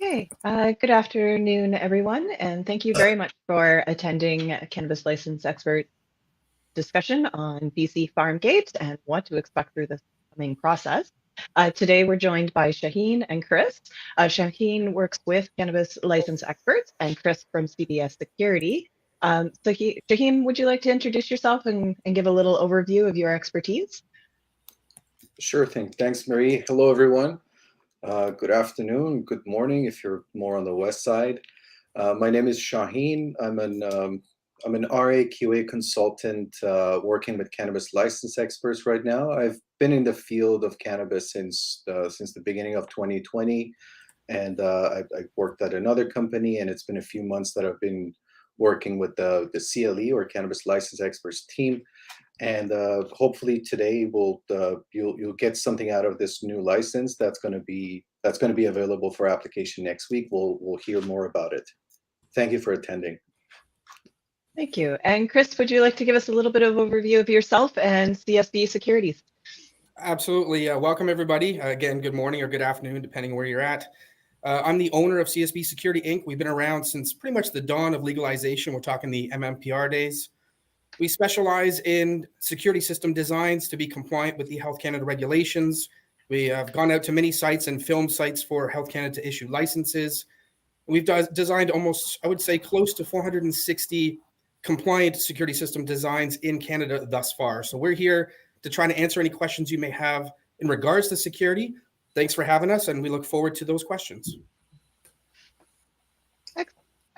Okay, good afternoon, everyone, and thank you very much for attending a Cannabis License Expert discussion on BC Farmgate and what to expect through this coming process. Today, we're joined by Shaheen and Chris. Shaheen works with Cannabis License Experts and Chris from CBS Security. Shaheen, would you like to introduce yourself and give a little overview of your expertise? Sure thing. Thanks, Marie. Hello, everyone. Good afternoon, good morning if you're more on the west side. My name is Shaheen. I'm an RA QA consultant working with cannabis license experts right now. I've been in the field of cannabis since the beginning of 2020, and I've worked at another company, and it's been a few months that I've been working with the CLE or Cannabis License Experts team. And hopefully today you'll get something out of this new license that's going to be available for application next week. We'll hear more about it. Thank you for attending. Thank you. And Chris, would you like to give us a little bit of overview of yourself and CSB Securities? Absolutely. Welcome, everybody. Again, good morning or good afternoon, depending where you're at. I'm the owner of CSB Security, Inc. We've been around since pretty much the dawn of legalization. We're talking the MMPR days. We specialize in security system designs to be compliant with the Health Canada regulations. We have gone out to many sites and filmed sites for Health Canada to issue licenses. We've designed almost, I would say, close to 460 compliant security system designs in Canada thus far. So we're here to try to answer any questions you may have in regards to security. Thanks for having us, and we look forward to those questions.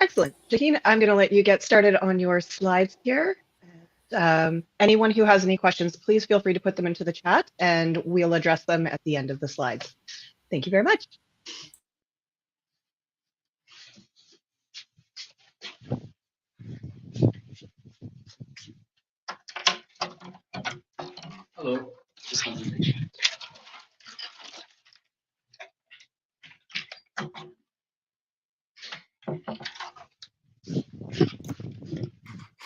Excellent. Shaheen, I'm going to let you get started on your slides here. Anyone who has any questions, please feel free to put them into the chat and we'll address them at the end of the slides. Thank you very much. Hello.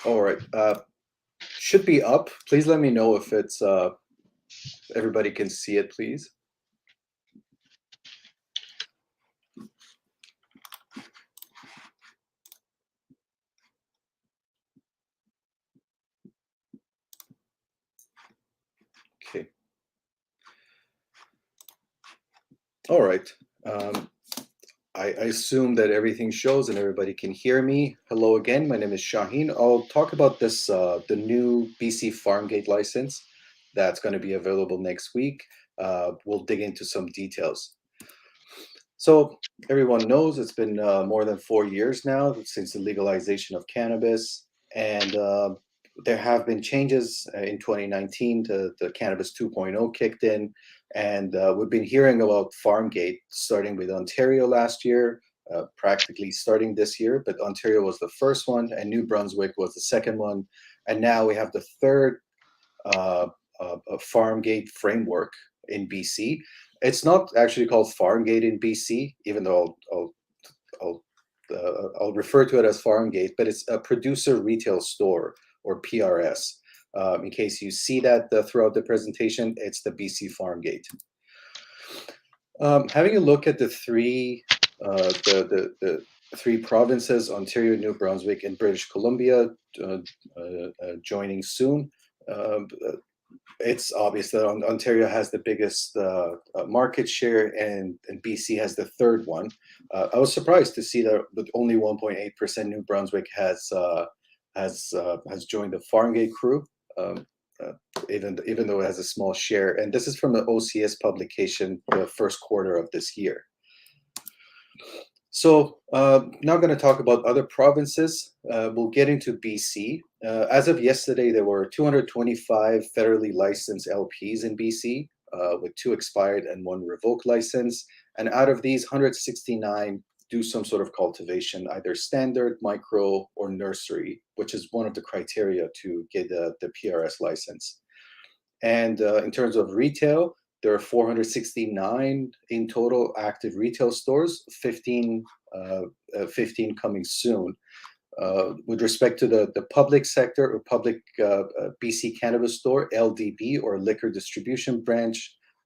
All right. Should be up. Please let me know if it's everybody can see it, please. Okay. All right. I assume that everything shows and everybody can hear me. Hello again. My name is Shaheen. I'll talk about this, the new BC Farmgate license that's going to be available next week. We'll dig into some details. So everyone knows it's been more than 4 years now since the legalization of cannabis, and there have been changes in 2019 to the Cannabis 2.0 kicked in, and we've been hearing about Farmgate starting with Ontario last year, practically starting this year, but Ontario was the first one and New Brunswick was the second one, and now we have the third Farmgate framework in BC. It's not actually called Farmgate in BC, even though I'll refer to it as Farmgate, but it's a producer retail store, or PRS. In case you see that throughout the presentation, it's the BC Farmgate. Having a look at the three provinces, Ontario, New Brunswick, and British Columbia, joining soon. It's obvious that Ontario has the biggest market share, and BC has the third one. I was surprised to see that with only 1.8%, New Brunswick has joined the Farmgate crew, even though it has a small share. And this is from the OCS publication, the first quarter of this year. So now I'm going to talk about other provinces. We'll get into BC. As of yesterday, there were 225 federally licensed LPs in BC, with 2 expired and 1 revoked license. And out of these, 169 do some sort of cultivation, either standard, micro, or nursery, which is one of the criteria to get the PRS license. And in terms of retail, there are 469 in total active retail stores, 15 coming soon. With respect to the public sector or public BC Cannabis Store, LDB or Liquor Distribution Branch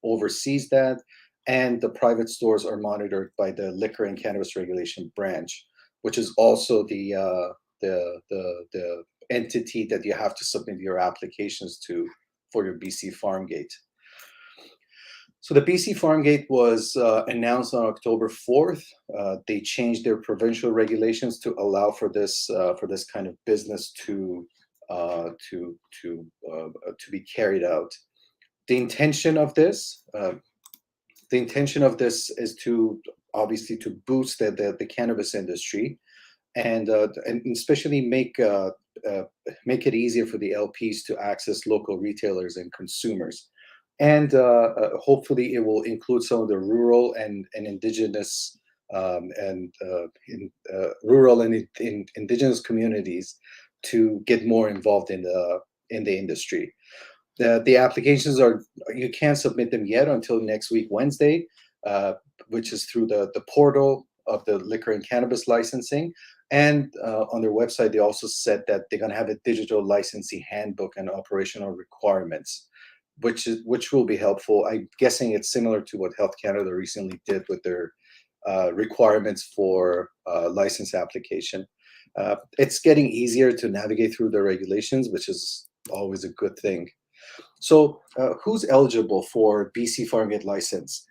oversees that, and the private stores are monitored by the Liquor and Cannabis Regulation Branch, which is also the entity that you have to submit your applications to for your BC Farmgate. So the BC Farmgate was announced on October 4th. They changed their provincial regulations to allow for this kind of business to be carried out. The intention of this is to obviously to boost the cannabis industry, and especially make it easier for the LPs to access local retailers and consumers. And hopefully it will include some of the rural and indigenous indigenous communities to get more involved in the industry. The applications you can't submit them yet until next week, Wednesday, which is through the portal of the liquor and cannabis licensing. And on their website, they also said that they're going to have a digital licensing handbook and operational requirements, which will be helpful. I'm guessing it's similar to what Health Canada recently did with their requirements for license application. It's getting easier to navigate through the regulations, which is always a good thing. So who's eligible for BC Farmgate license?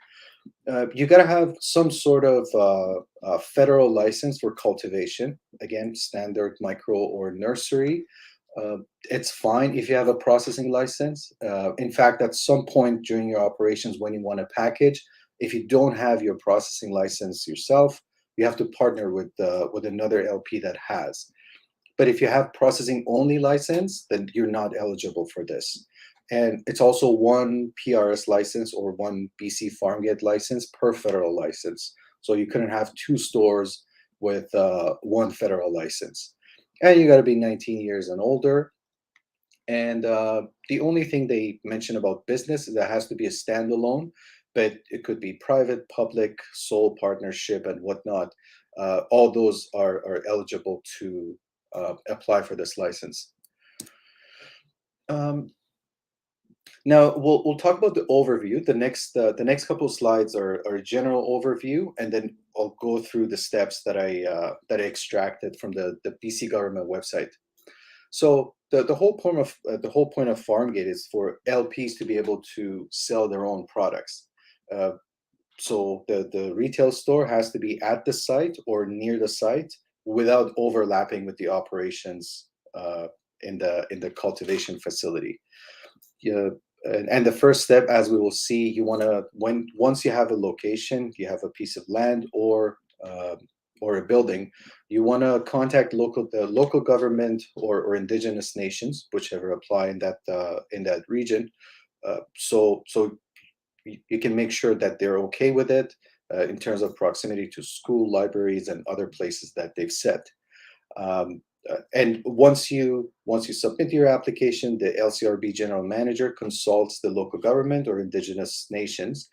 You got to have some sort of federal license for cultivation, again, standard, micro, or nursery. It's fine if you have a processing license. In fact, at some point during your operations, when you want to package, if you don't have your processing license yourself, you have to partner with another LP that has. But if you have processing only license, then you're not eligible for this. And it's also 1 PRS license or 1 BC Farmgate license per federal license. So you couldn't have 2 stores with 1 federal license. And you got to be 19 years and older. And the only thing they mention about business is that it has to be a standalone, but it could be private, public, sole partnership, and whatnot. All those are eligible to apply for this license. Now we'll talk about the overview. The next couple of slides are a general overview, and then I'll go through the steps that I extracted from the BC government website. So the whole point of Farmgate is for LPs to be able to sell their own products. So the retail store has to be at the site or near the site without overlapping with the operations in the cultivation facility. And the first step, as we will see, you want to once you have a location, you have a piece of land or a building, you want to contact the local government or indigenous nations, whichever apply in that region. So you can make sure that they're okay with it in terms of proximity to school, libraries, and other places that they've set. And once you submit your application, the LCRB general manager consults the local government or indigenous nations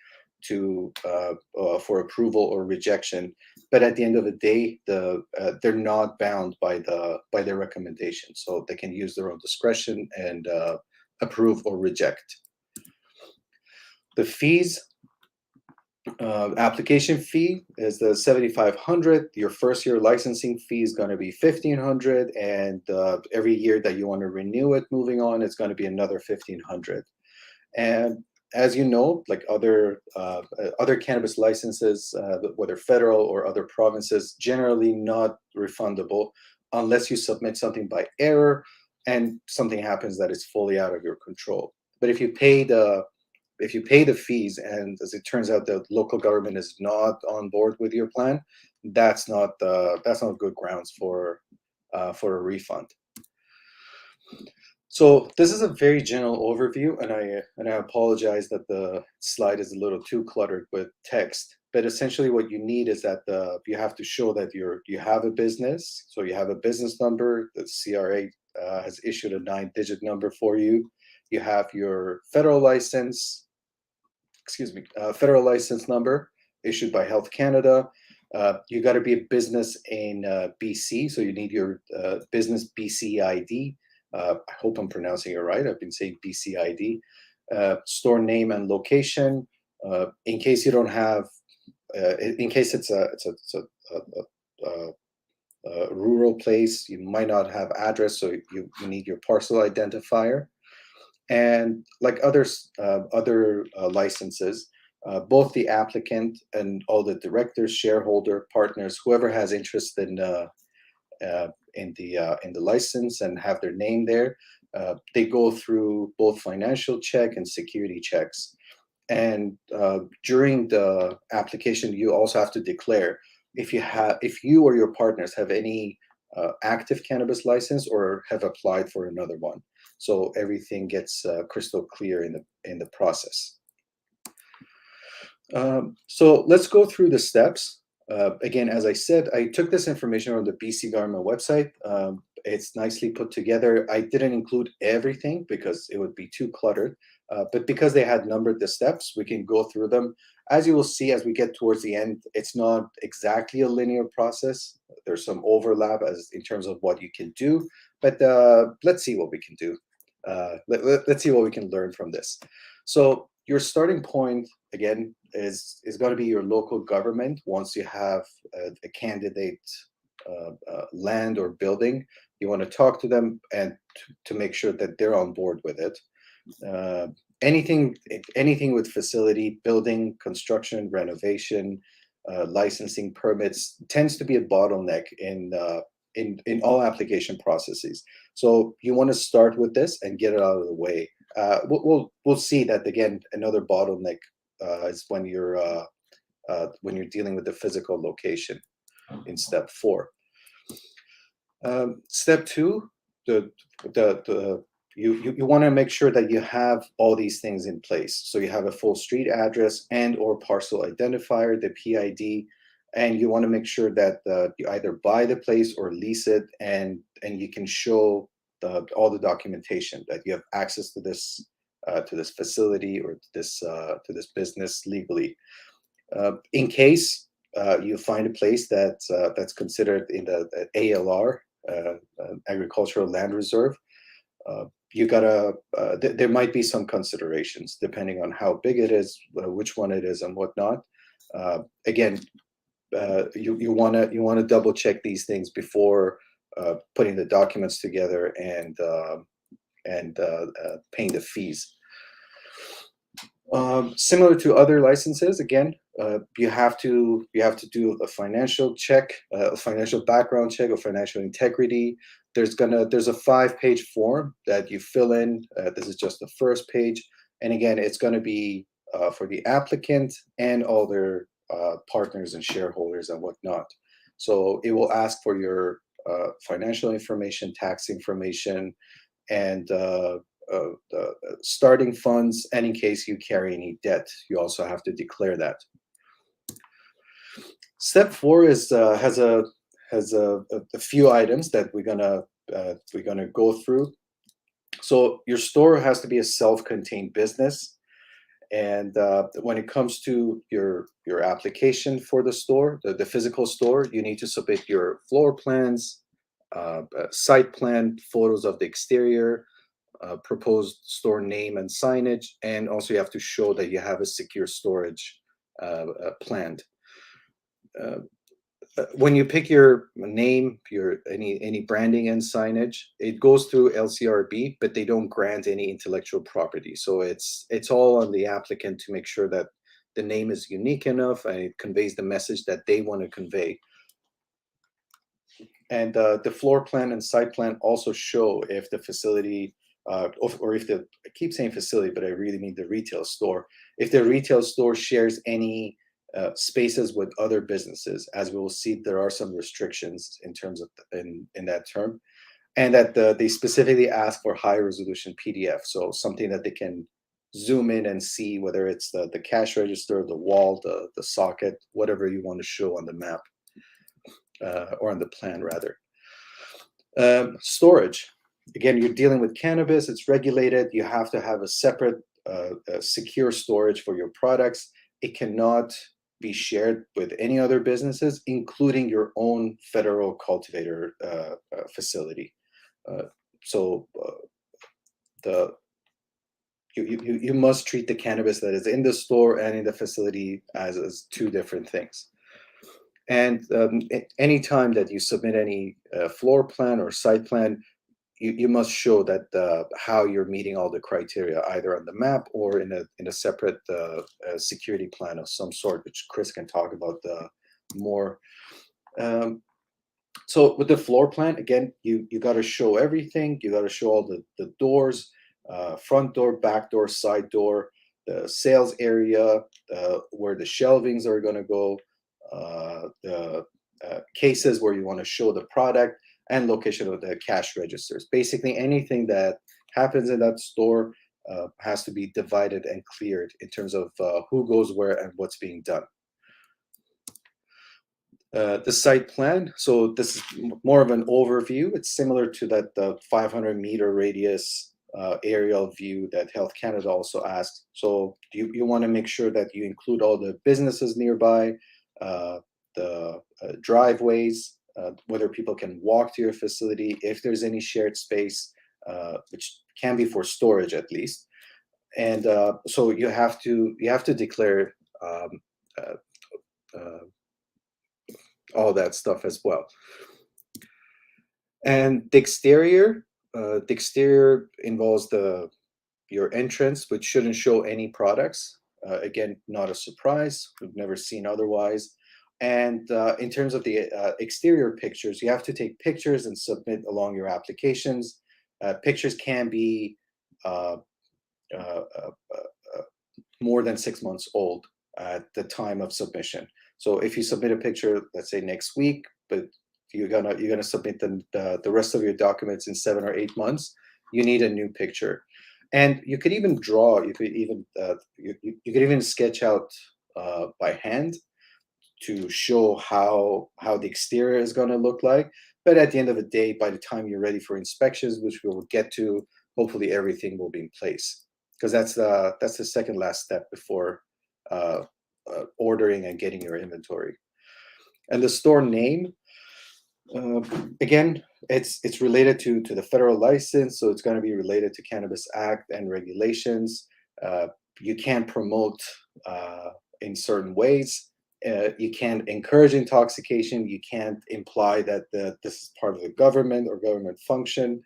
for approval or rejection. But at the end of the day, they're not bound by their recommendation, so they can use their own discretion and approve or reject. The fees. Application fee is the $7,500. Your first year licensing fee is going to be $1,500, and every year that you want to renew it, moving on, it's going to be another $1,500. And as you know, like other cannabis licenses, whether federal or other provinces, generally not refundable unless you submit something by error and something happens that is fully out of your control. But if you pay the fees, and as it turns out, the local government is not on board with your plan, that's not good grounds for a refund. So this is a very general overview, and I apologize that the slide is a little too cluttered with text. But essentially, what you need is that you have to show that you have a business. So you have a business number. The CRA has issued a 9-digit number for you. You have your federal license. Federal license number issued by Health Canada. You got to be a business in BC, so you need your business BC ID. I hope I'm pronouncing it right. I've been saying BC ID. Store name and location. In case you don't have, in case it's a rural place, you might not have address, so you need your parcel identifier. And like other licenses, both the applicant and all the directors, shareholder, partners, whoever has interest in the license and have their name there, they go through both financial check and security checks. And during the application, you also have to declare if you or your partners have any active cannabis license or have applied for another one. So everything gets crystal clear in the process. So let's go through the steps. Again, as I said, I took this information on the BC government website. It's nicely put together. I didn't include everything because it would be too cluttered, but because they had numbered the steps, we can go through them. As you will see, as we get towards the end, it's not exactly a linear process. There's some overlap in terms of what you can do, but let's see what we can do. Let's see what we can learn from this. So your starting point, again, is going to be your local government. Once you have a candidate land or building, you want to talk to them and to make sure that they're on board with it. Anything with facility, building, construction, renovation, licensing, permits tends to be a bottleneck in all application processes. So you want to start with this and get it out of the way. We'll see that again. Another bottleneck is when you're dealing with the physical location in step 4. Step 2, you want to make sure that you have all these things in place. So you have a full street address and or parcel identifier, the PID, and you want to make sure that you either buy the place or lease it, and you can show all the documentation that you have access to this facility or to this business legally. In case you find a place that's considered in the ALR, agricultural land reserve, you gotta. There might be some considerations depending on how big it is, which one it is, and whatnot. Again, you want to double check these things before putting the documents together and paying the fees. Similar to other licenses, again, you have to do a financial check, a financial background check, or financial integrity. There's a 5-page form that you fill in. This is just the first page, and again, it's going to be for the applicant and all their partners and shareholders and whatnot. So it will ask for your financial information, tax information, and starting funds, and in case you carry any debt, you also have to declare that. Step 4 has a few items that we're gonna go through. So your store has to be a self-contained business, and when it comes to your application for the store, the physical store, you need to submit your floor plans, site plan, photos of the exterior, proposed store name and signage, and also you have to show that you have a secure storage planned. When you pick your name, any branding and signage, it goes through LCRB, but they don't grant any intellectual property. So it's all on the applicant to make sure that the name is unique enough and it conveys the message that they want to convey. And the floor plan and site plan also show if the facility, or if I keep saying facility, but I really mean the retail store. If the retail store shares any spaces with other businesses. As we will see, there are some restrictions in terms of in that term, and that they specifically ask for high resolution PDF, so something that they can zoom in and see, whether it's the cash register, the wall, the socket, whatever you want to show on the map, or on the plan rather. Storage. Again, you're dealing with cannabis, it's regulated. You have to have a separate secure storage for your products. It cannot be shared with any other businesses, including your own federal cultivator facility. You must treat the cannabis that is in the store and in the facility as two different things. And any time that you submit any floor plan or site plan, you must show that how you're meeting all the criteria, either on the map or in a separate security plan of some sort, which Chris can talk about more. So with the floor plan, again, you got to show everything. You got to show all the doors, front door, back door, side door, the sales area, where the shelvings are going to go, the cases where you want to show the product, and location of the cash registers. Basically, anything that happens in that store has to be divided and cleared in terms of who goes where and what's being done. The site plan. So this is more of an overview. It's similar to the 500-meter radius aerial view that Health Canada also asked. So you want to make sure that you include all the businesses nearby, the driveways, whether people can walk to your facility, if there's any shared space, which can be for storage at least. And so you have to declare all that stuff as well. And the exterior involves your entrance, which shouldn't show any products. Again, not a surprise. We've never seen otherwise. And in terms of the exterior pictures, you have to take pictures and submit along your applications. Pictures can be more than 6 months old at the time of submission. So if you submit a picture, let's say next week, but you're gonna submit the rest of your documents in 7 or 8 months, you need a new picture. And you could even draw. You could even sketch out by hand to show how the exterior is going to look like. But at the end of the day, by the time you're ready for inspections, which we will get to, hopefully everything will be in place, because that's the second last step before ordering and getting your inventory. And the store name, again, it's related to the federal license, so it's going to be related to Cannabis Act and regulations. You can't promote in certain ways. You can't encourage intoxication. You can't imply that this is part of the government or government function.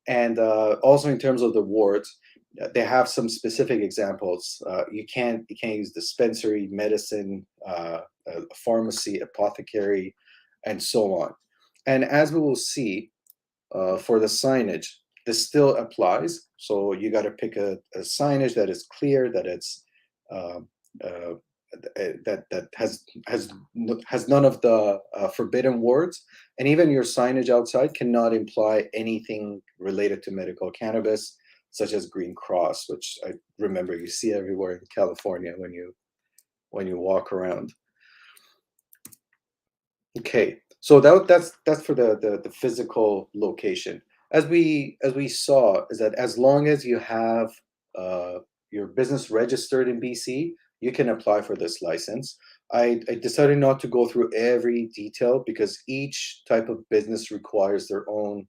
And also in terms of the wards, they have some specific examples. You can't use dispensary, medicine, pharmacy, apothecary, and so on. And as we will see, for the signage, this still applies. So you got to pick a signage that is clear, that it's that has none of the forbidden words, and even your signage outside cannot imply anything related to medical cannabis, such as Green Cross, which I remember you see everywhere in California when you walk around. Okay, so that's for the physical location. As we saw, is that as long as you have your business registered in BC, you can apply for this license. I decided not to go through every detail because each type of business requires their own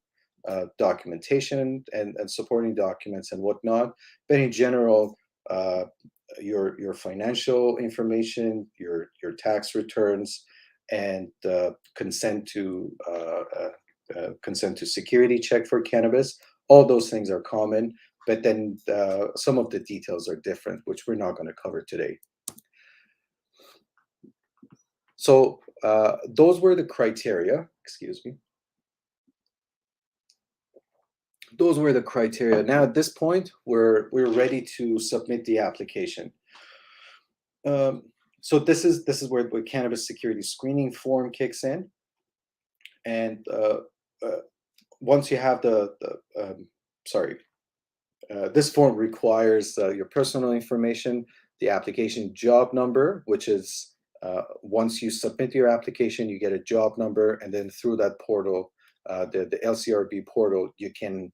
documentation and supporting documents and whatnot. But in general, your financial information, your tax returns, and consent to security check for cannabis, all those things are common. But then some of the details are different, which we're not going to cover today. So those were the criteria. Excuse me. Those were the criteria. Now at this point, we're ready to submit the application. So this is where the cannabis security screening form kicks in, and once you have sorry, this form requires your personal information, the application job number, which is once you submit your application, you get a job number, and then through that portal, the LCRB portal, you can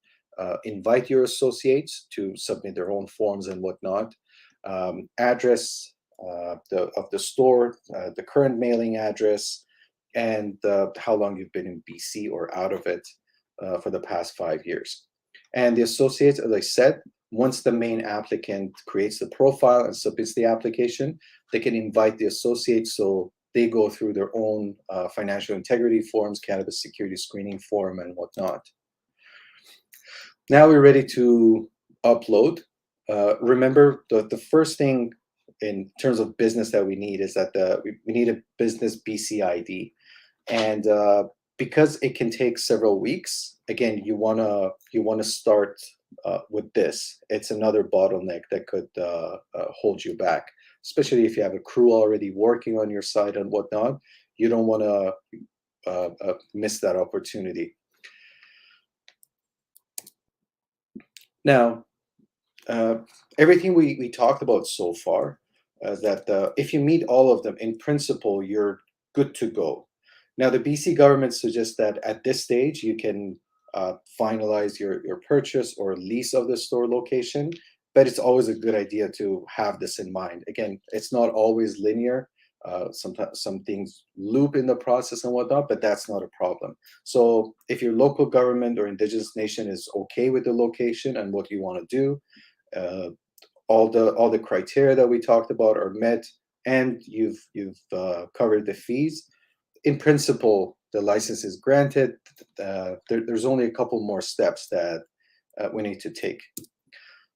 invite your associates to submit their own forms and whatnot. Address of the store, the current mailing address, and how long you've been in BC or out of it for the past 5 years. And the associates, as I said, once the main applicant creates the profile and submits the application, they can invite the associates so they go through their own financial integrity forms, cannabis security screening form, and whatnot. Now we're ready to upload. Remember, the first thing in terms of business that we need is that we need a business BC ID. And because it can take several weeks, again, you wanna start with this. It's another bottleneck that could hold you back, especially if you have a crew already working on your site and whatnot. You don't want to miss that opportunity. Now, everything we talked about so far, that if you meet all of them, in principle, you're good to go. Now, the BC government suggests that at this stage, you can finalize your purchase or lease of the store location, but it's always a good idea to have this in mind. Again, it's not always linear. Sometimes some things loop in the process and whatnot, but that's not a problem. So if your local government or Indigenous nation is okay with the location and what you want to do, all the criteria that we talked about are met, and you've covered the fees, in principle, the license is granted. There's only a couple more steps that we need to take.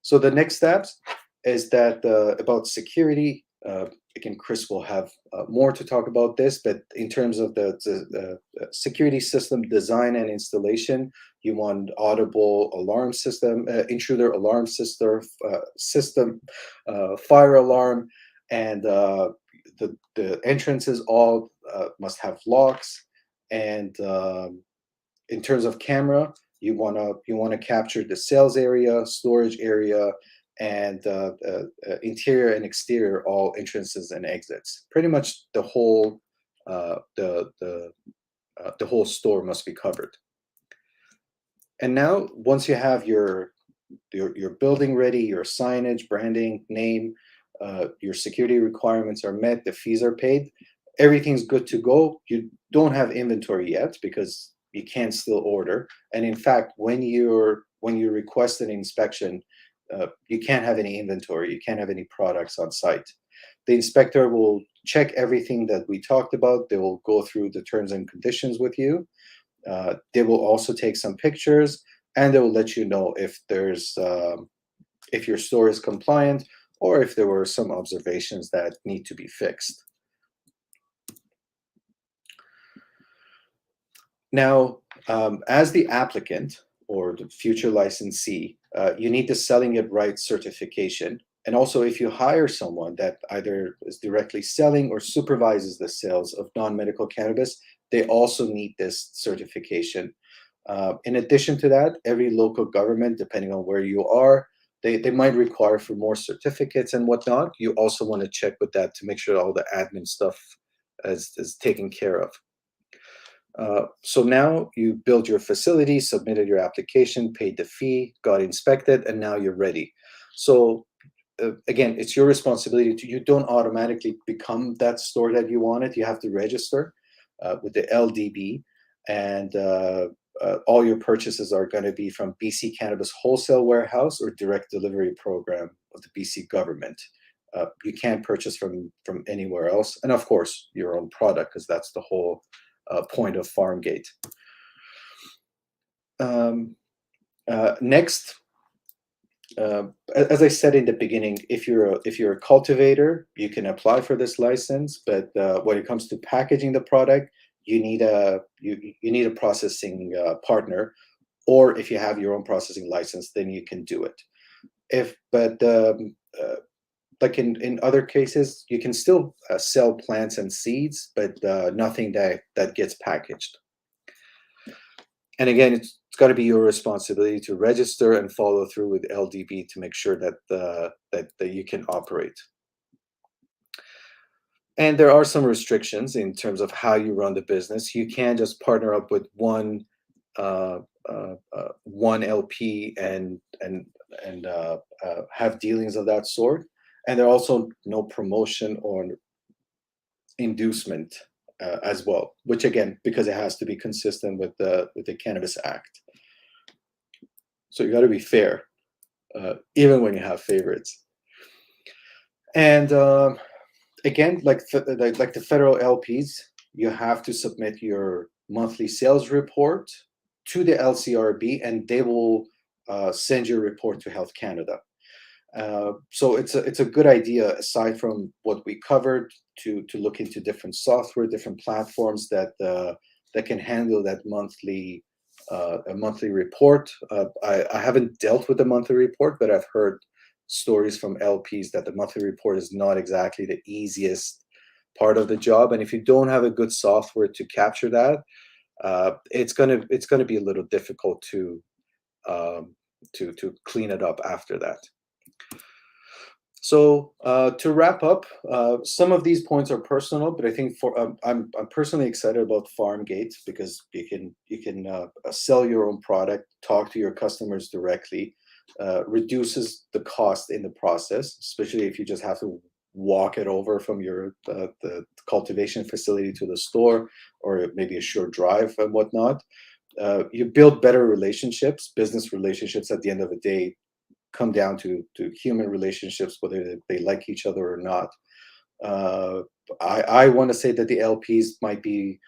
So the next steps is that about security. Again, Chris will have more to talk about this, but in terms of the security system design and installation, you want audible alarm system, intruder alarm system, fire alarm, and the entrances all must have locks. And in terms of camera, you wanna capture the sales area, storage area, and interior and exterior, all entrances and exits. Pretty much the whole the whole store must be covered. And now, once you have your building ready, your signage, branding, name, your security requirements are met, the fees are paid, everything's good to go. You don't have inventory yet because you can still order. And in fact, when you request an inspection, you can't have any inventory. You can't have any products on site. The inspector will check everything that we talked about. They will go through the terms and conditions with you. They will also take some pictures, and they will let you know if if your store is compliant or if there were some observations that need to be fixed. Now, as the applicant or the future licensee, you need the Selling It Right certification. And also, if you hire someone that either is directly selling or supervises the sales of non-medical cannabis, they also need this certification. In addition to that, every local government, depending on where you are, they might require for more certificates and whatnot. You also want to check with that to make sure all the admin stuff is taken care of. So now you built your facility, submitted your application, paid the fee, got inspected, and now you're ready. So again, it's your responsibility. You don't automatically become that store that you wanted. You have to register with the LDB, and all your purchases are going to be from BC Cannabis Wholesale Warehouse or Direct Delivery Program of the BC government. You can't purchase from anywhere else, and of course, your own product, because that's the whole point of Farmgate. Next, as I said in the beginning, if you're a cultivator, you can apply for this license. But when it comes to packaging the product, you need a processing partner, or if you have your own processing license, then you can do it. like in other cases, you can still sell plants and seeds, but nothing that gets packaged. And again, it's got to be your responsibility to register and follow through with LDB to make sure that that you can operate. And there are some restrictions in terms of how you run the business. You can't just partner up with one LP and have dealings of that sort. And there are also no promotion or inducement as well, which again, because it has to be consistent with the Cannabis Act. So you got to be fair, even when you have favorites. And again, like the federal LPs, you have to submit your monthly sales report to the LCRB, and they will send your report to Health Canada. So it's a good idea, aside from what we covered, to look into different software, different platforms that can handle that monthly a monthly report. I haven't dealt with the monthly report, but I've heard stories from LPs that the monthly report is not exactly the easiest part of the job, and if you don't have a good software to capture that, it's gonna be a little difficult to clean it up after that. So to wrap up, some of these points are personal, but I think I'm personally excited about Farmgate because you can sell your own product, talk to your customers directly, reduces the cost in the process, especially if you just have to walk it over from your the cultivation facility to the store, or maybe a short drive and whatnot. You build better relationships, business relationships. At the end of the day, come down to human relationships, whether they like each other or not. I want to say that the LPs might be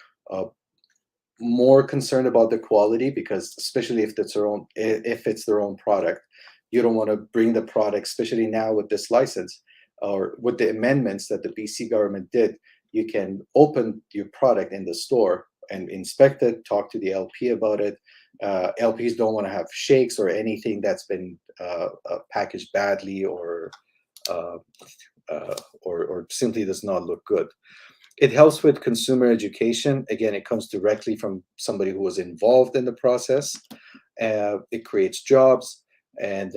more concerned about the quality, because especially if it's their own product, you don't want to bring the product, especially now with this license or with the amendments that the BC government did. You can open your product in the store and inspect it, talk to the LP about it. LPs don't want to have shakes or anything that's been packaged badly or simply does not look good. It helps with consumer education. Again, it comes directly from somebody who was involved in the process. It creates jobs, and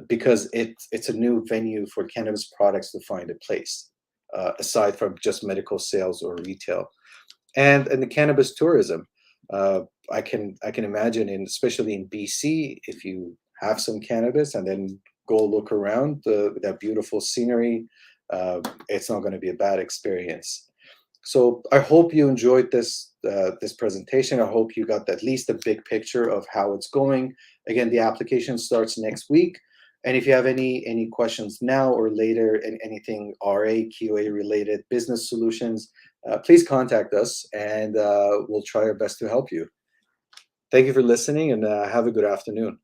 because it's a new venue for cannabis products to find a place, aside from just medical sales or retail, and the cannabis tourism. I can imagine, especially in BC, if you have some cannabis and then go look around that beautiful scenery, it's not going to be a bad experience. So I hope you enjoyed this presentation. I hope you got at least a big picture of how it's going. Again, the application starts next week. And if you have any questions now or later, and anything RA, QA related, business solutions, please contact us, and we'll try our best to help you. Thank you for listening, and have a good afternoon.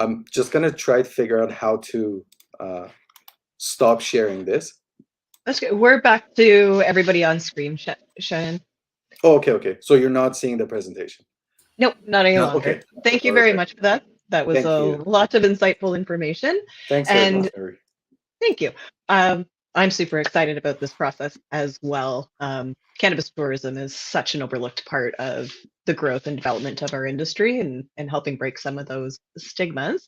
I'm just going to try to figure out how to stop sharing this. That's good. We're back to everybody on screen, Cheyenne. Oh, okay. So you're not seeing the presentation? Nope, not any longer. Okay. Thank you very much for that. That was lot of insightful information. Thanks, and Mary. Thank you. I'm super excited about this process as well. Cannabis tourism is such an overlooked part of the growth and development of our industry, and helping break some of those stigmas.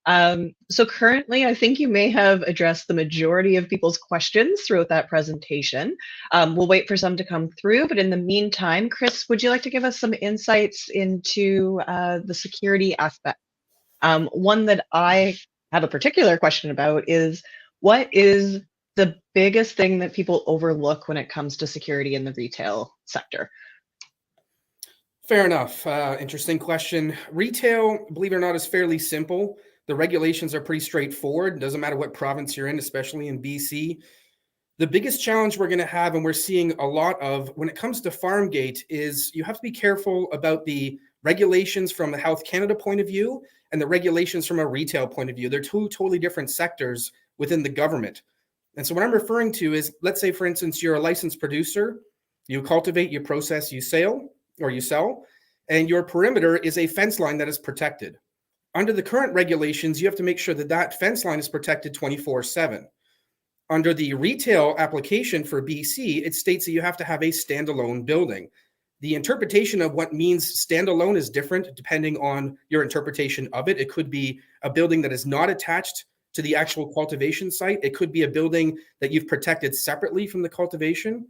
So currently, I think you may have addressed the majority of people's questions throughout that presentation. We'll wait for some to come through, but in the meantime, Chris, would you like to give us some insights into the security aspect? One that I have a particular question about is, what is the biggest thing that people overlook when it comes to security in the retail sector? Fair enough. Interesting question. Retail, believe it or not, is fairly simple. The regulations are pretty straightforward. It doesn't matter what province you're in, especially in BC. The biggest challenge we're going to have, and we're seeing a lot of when it comes to Farmgate, is you have to be careful about the regulations from the Health Canada point of view and the regulations from a retail point of view. They're two totally different sectors within the government. And so what I'm referring to is, let's say, for instance, you're a licensed producer, you cultivate, you process, you sell, and your perimeter is a fence line that is protected. Under the current regulations, you have to make sure that that fence line is protected 24/7. Under the retail application for BC, it states that you have to have a standalone building. The interpretation of what means standalone is different depending on your interpretation of it. It could be a building that is not attached to the actual cultivation site. It could be a building that you've protected separately from the cultivation.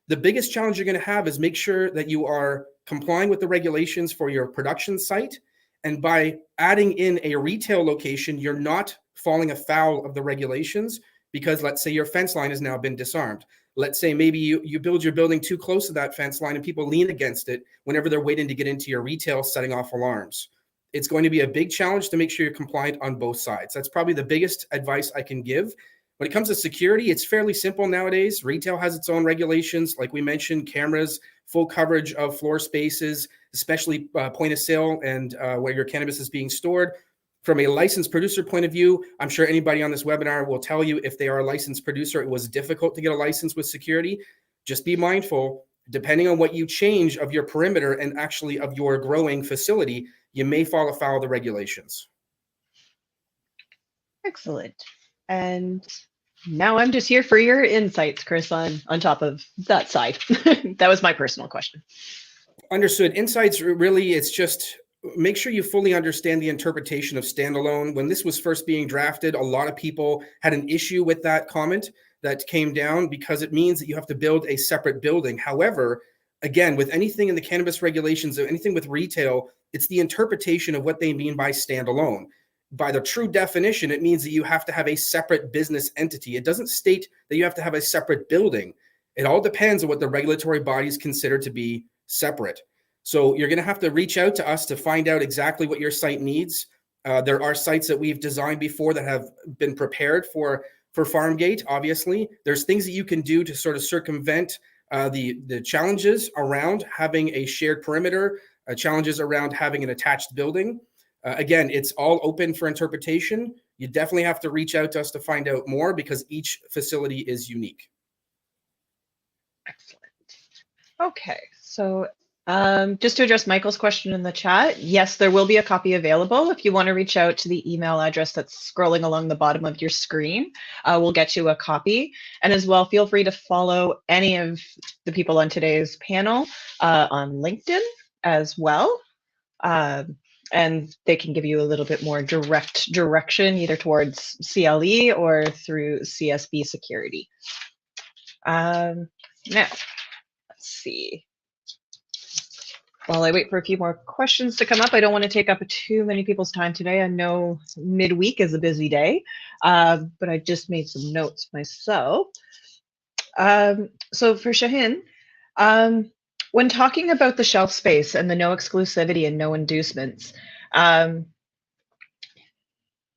The biggest challenge you're going to have is make sure that you are complying with the regulations for your production site. And by adding in a retail location, you're not falling afoul of the regulations, because let's say your fence line has now been disarmed. Let's say maybe you build your building too close to that fence line and people lean against it whenever they're waiting to get into your retail, setting off alarms. It's going to be a big challenge to make sure you're compliant on both sides. That's probably the biggest advice I can give. When it comes to security, it's fairly simple nowadays. Retail has its own regulations, like we mentioned, cameras, full coverage of floor spaces, especially point of sale and where your cannabis is being stored. From a licensed producer point of view, I'm sure anybody on this webinar will tell you if they are a licensed producer, it was difficult to get a license with security. Just be mindful, depending on what you change of your perimeter and actually of your growing facility, you may fall afoul of the regulations. Excellent. And now I'm just here for your insights, Chris, on top of that side. That was my personal question. Understood. Insights, really, it's just make sure you fully understand the interpretation of standalone. When this was first being drafted, a lot of people had an issue with that comment that came down because it means that you have to build a separate building. However, again, with anything in the cannabis regulations or anything with retail, it's the interpretation of what they mean by standalone. By the true definition, it means that you have to have a separate business entity. It doesn't state that you have to have a separate building. It all depends on what the regulatory bodies consider to be separate. So you're going to have to reach out to us to find out exactly what your site needs. There are sites that we've designed before that have been prepared for Farmgate. Obviously, there's things that you can do to sort of circumvent the challenges around having a shared perimeter, challenges around having an attached building. Again, it's all open for interpretation. You definitely have to reach out to us to find out more because each facility is unique. Excellent. Okay, so just to address Michael's question in the chat, yes, there will be a copy available. If you want to reach out to the email address that's scrolling along the bottom of your screen, we'll get you a copy. And as well, feel free to follow any of the people on today's panel on LinkedIn as well. And they can give you a little bit more direct direction either towards CLE or through CSB security. Now, let's see. While I wait for a few more questions to come up, I don't want to take up too many people's time today. I know midweek is a busy day, but I just made some notes myself. So for Shaheen, when talking about the shelf space and the no exclusivity and no inducements,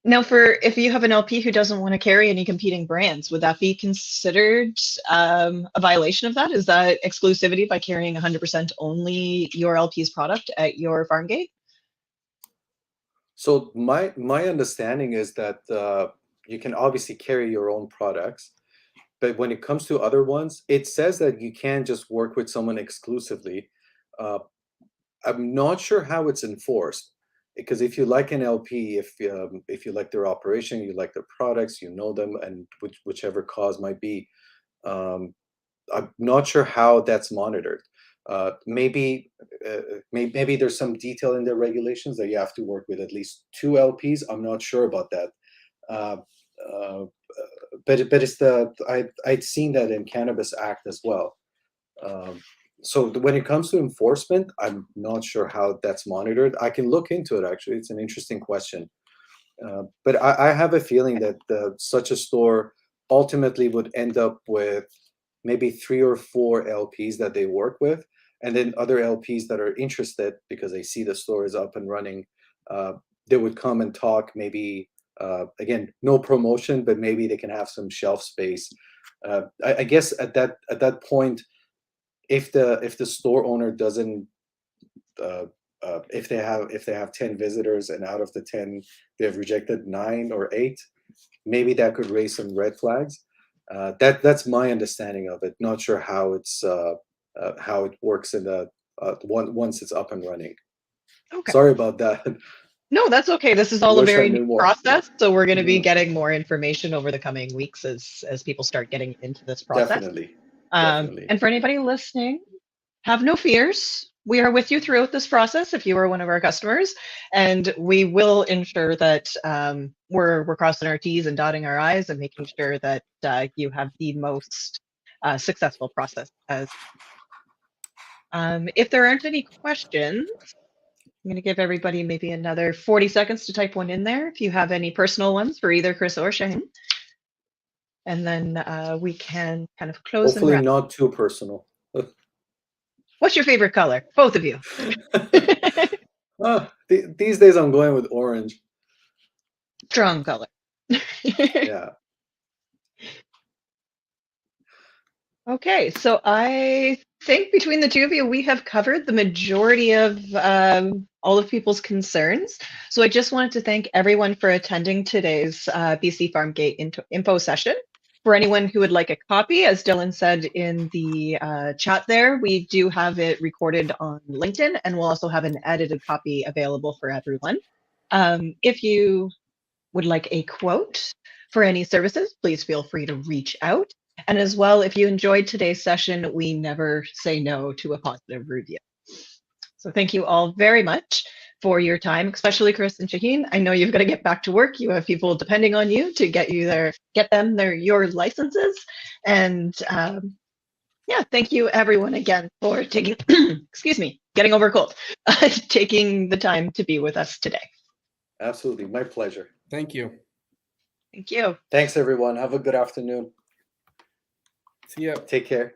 now if you have an LP who doesn't want to carry any competing brands, would that be considered a violation of that? Is that exclusivity by carrying 100% only your LP's product at your Farmgate? So my understanding is that you can obviously carry your own products, but when it comes to other ones, it says that you can't just work with someone exclusively. I'm not sure how it's enforced, because if you like an LP, if you like their operation, you like their products, you know them, and whichever cause might be, I'm not sure how that's monitored. Maybe there's some detail in their regulations that you have to work with at least 2 LPs. I'm not sure about that. But it's I'd seen that in Cannabis Act as well. So when it comes to enforcement, I'm not sure how that's monitored. I can look into it, actually. It's an interesting question. But I have a feeling that such a store ultimately would end up with maybe 3 or 4 LPs that they work with, and then other LPs that are interested because they see the store is up and running. They would come and talk, maybe, again, no promotion, but maybe they can have some shelf space. I guess at that point, if the store owner doesn't, if they have 10 visitors and out of the 10 they have rejected 9 or 8, maybe that could raise some red flags. That's my understanding of it. Not sure how how it works in the once it's up and running. Okay. Sorry about that. No, that's okay. This is all a Wish I very knew new more. process, so we're going to be Mhm. getting more information over the coming weeks as people start getting into this process. Definitely, definitely. And for anybody listening, have no fears. We are with you throughout this process if you are one of our customers, and we will ensure that we're crossing our T's and dotting our I's and making sure that you have the most successful process. If there aren't any questions, I'm going to give everybody maybe another 40 seconds to type one in there if you have any personal ones for either Chris or Shane. And then we can kind of close and Hopefully wrap. not too personal. What's your favorite color? Both of you. These days I'm going with orange. Strong color. Yeah. Okay, so I think between the two of you, we have covered the majority of all of people's concerns. So I just wanted to thank everyone for attending today's BC Farmgate info session. For anyone who would like a copy, as Dylan said in the chat there, we do have it recorded on LinkedIn, and we'll also have an edited copy available for everyone. If you would like a quote for any services, please feel free to reach out. And as well, if you enjoyed today's session, we never say no to a positive review. So thank you all very much for your time, especially Chris and Shaheen. I know you've got to get back to work. You have people depending on you to get them your licenses. And yeah, thank you everyone again for taking, excuse me, getting over a cold, taking the time to be with us today. Absolutely. My pleasure. Thank you. Thank you. Thanks, everyone. Have a good afternoon. See ya. Take care.